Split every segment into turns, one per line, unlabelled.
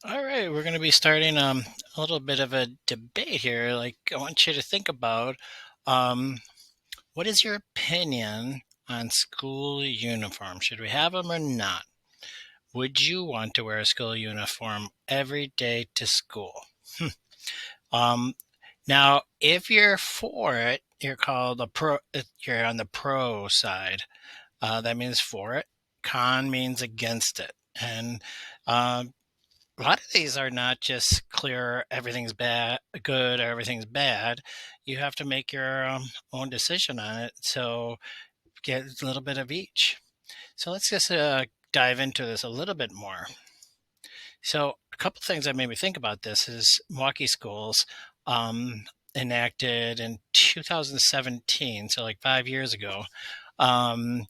All right, we're going to be starting a little bit of a debate here. Like, I want you to think about um, what is your opinion on school uniform? Should we have them or not? Would you want to wear a school uniform every day to school? Hmm. Um, Now, if you're for it, you're called a pro. You're on the pro side. That means for it. Con means against it, and um, a lot of these are not just clear everything's bad, good, or everything's bad. You have to make your own decision on it. So get a little bit of each. So let's just dive into this a little bit more. So a couple things that made me think about this is Milwaukee schools enacted in 2017, so like 5 years ago, um,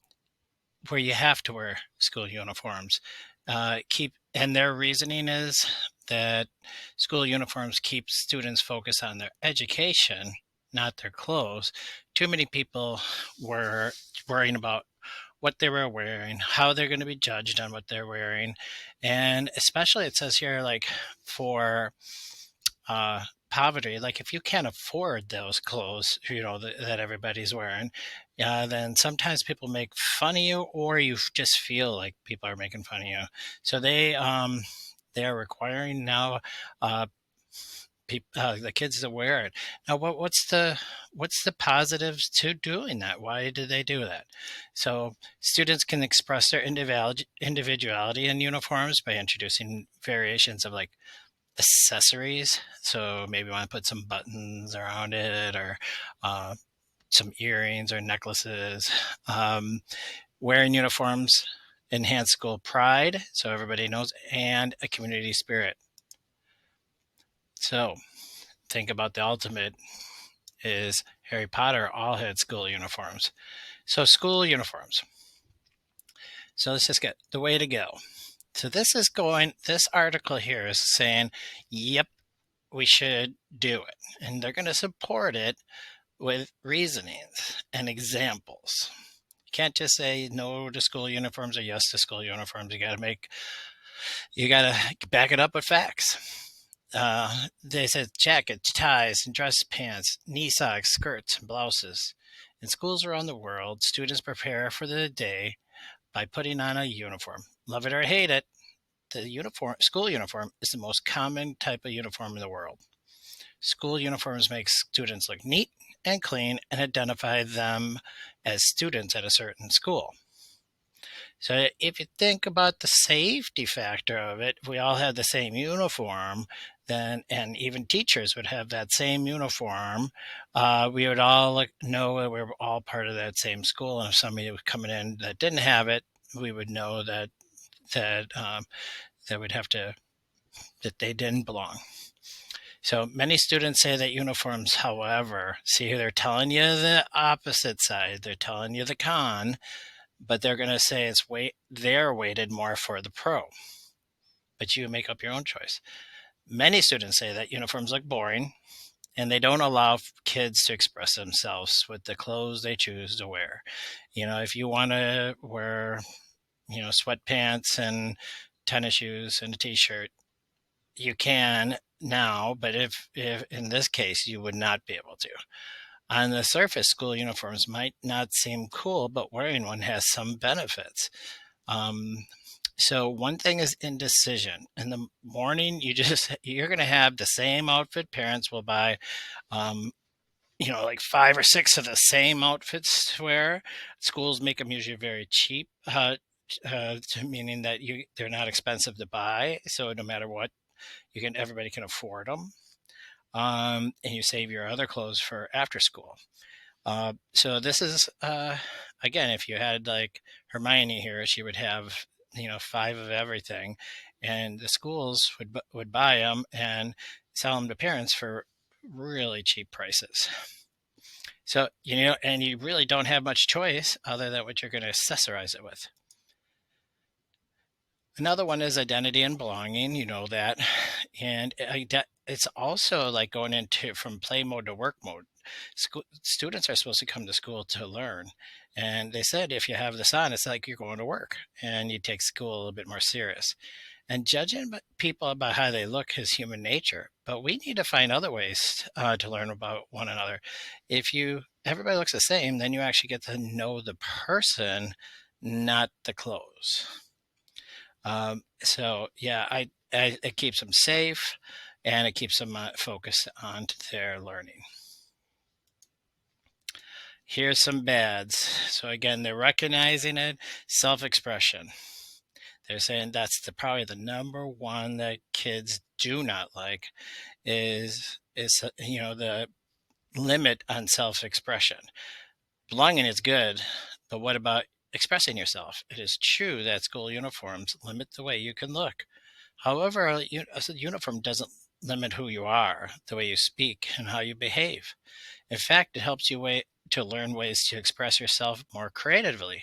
where you have to wear school uniforms. Keep and their reasoning is that school uniforms keep students focused on their education, not their clothes. Too many people were worrying about what they were wearing, how they're going to be judged on what they're wearing, and especially it says here like for uh, poverty, like if you can't afford those clothes, that everybody's wearing, then sometimes people make fun of you, or you just feel like people are making fun of you. So they are requiring now uh, the kids to wear it. Now, what's the positives to doing that? Why do they do that? So students can express their individuality in uniforms by introducing variations of like accessories. So maybe you want to put some buttons around it, or uh, some earrings or necklaces. Wearing uniforms enhance school pride, so everybody knows, and a community spirit. So think about the ultimate is Harry Potter all had school uniforms. So school uniforms. So let's just get the way to go. So this article here is saying, yep, we should do it. And they're going to support it with reasonings and examples. You can't just say no to school uniforms or yes to school uniforms. You got to back it up with facts. They said jackets, ties, and dress pants, knee socks, skirts, and blouses. In schools around the world, students prepare for the day by putting on a uniform. Love it or hate it, school uniform is the most common type of uniform in the world. School uniforms make students look neat and clean and identify them as students at a certain school. So if you think about the safety factor of it, if we all had the same uniform, then and even teachers would have that same uniform, we would all know that we were all part of that same school. And if somebody was coming in that didn't have it, we would know that we'd have to that they didn't belong. So many students say that uniforms, however, see, they're telling you the opposite side. They're telling you the con, but they're going to say they're weighted more for the pro. But you make up your own choice. Many students say that uniforms look boring and they don't allow kids to express themselves with the clothes they choose to wear. If you want to wear, sweatpants and tennis shoes and a t-shirt, you can now, but if in this case you would not be able to. On the surface, school uniforms might not seem cool, but wearing one has some benefits. Um, so one thing is indecision. In the morning, you're going to have the same outfit. Parents will buy, um, like five or six of the same outfits to wear. Schools make them usually very cheap, meaning that they're not expensive to buy. So no matter what, everybody can afford them, and you save your other clothes for after school. So this is again, if you had like Hermione here, she would have five of everything, and the schools would buy them and sell them to parents for really cheap prices. So and you really don't have much choice other than what you're going to accessorize it with. Another one is identity and belonging. You know that, and it's also like going into from play mode to work mode. Students are supposed to come to school to learn, And they said if you have this on, it's like you're going to work and you take school a little bit more serious. And judging people by how they look is human nature, but we need to find other ways to learn about one another. If you everybody looks the same, then you actually get to know the person, not the clothes. So yeah, it keeps them safe, and it keeps them focused on their learning. Here's some bads. So again, they're recognizing it, self-expression. They're saying that's probably the number one that kids do not like is the limit on self-expression. Belonging is good, but what about expressing yourself? It is true that school uniforms limit the way you can look. However, a uniform doesn't limit who you are, the way you speak, and how you behave. In fact, it helps you to learn ways to express yourself more creatively.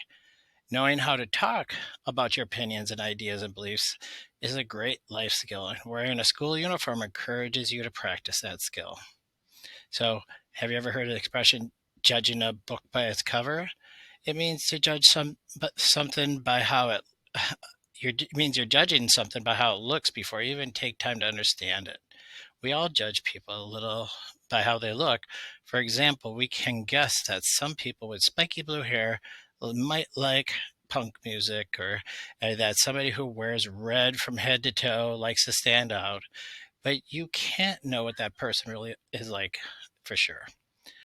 Knowing how to talk about your opinions and ideas and beliefs is a great life skill, and wearing a school uniform encourages you to practice that skill. So, have you ever heard the expression judging a book by its cover? It means to judge something by how it means you're judging something by how it looks before you even take time to understand it. We all judge people a little by how they look. For example, we can guess that some people with spiky blue hair might like punk music, or that somebody who wears red from head to toe likes to stand out. But you can't know what that person really is like for sure.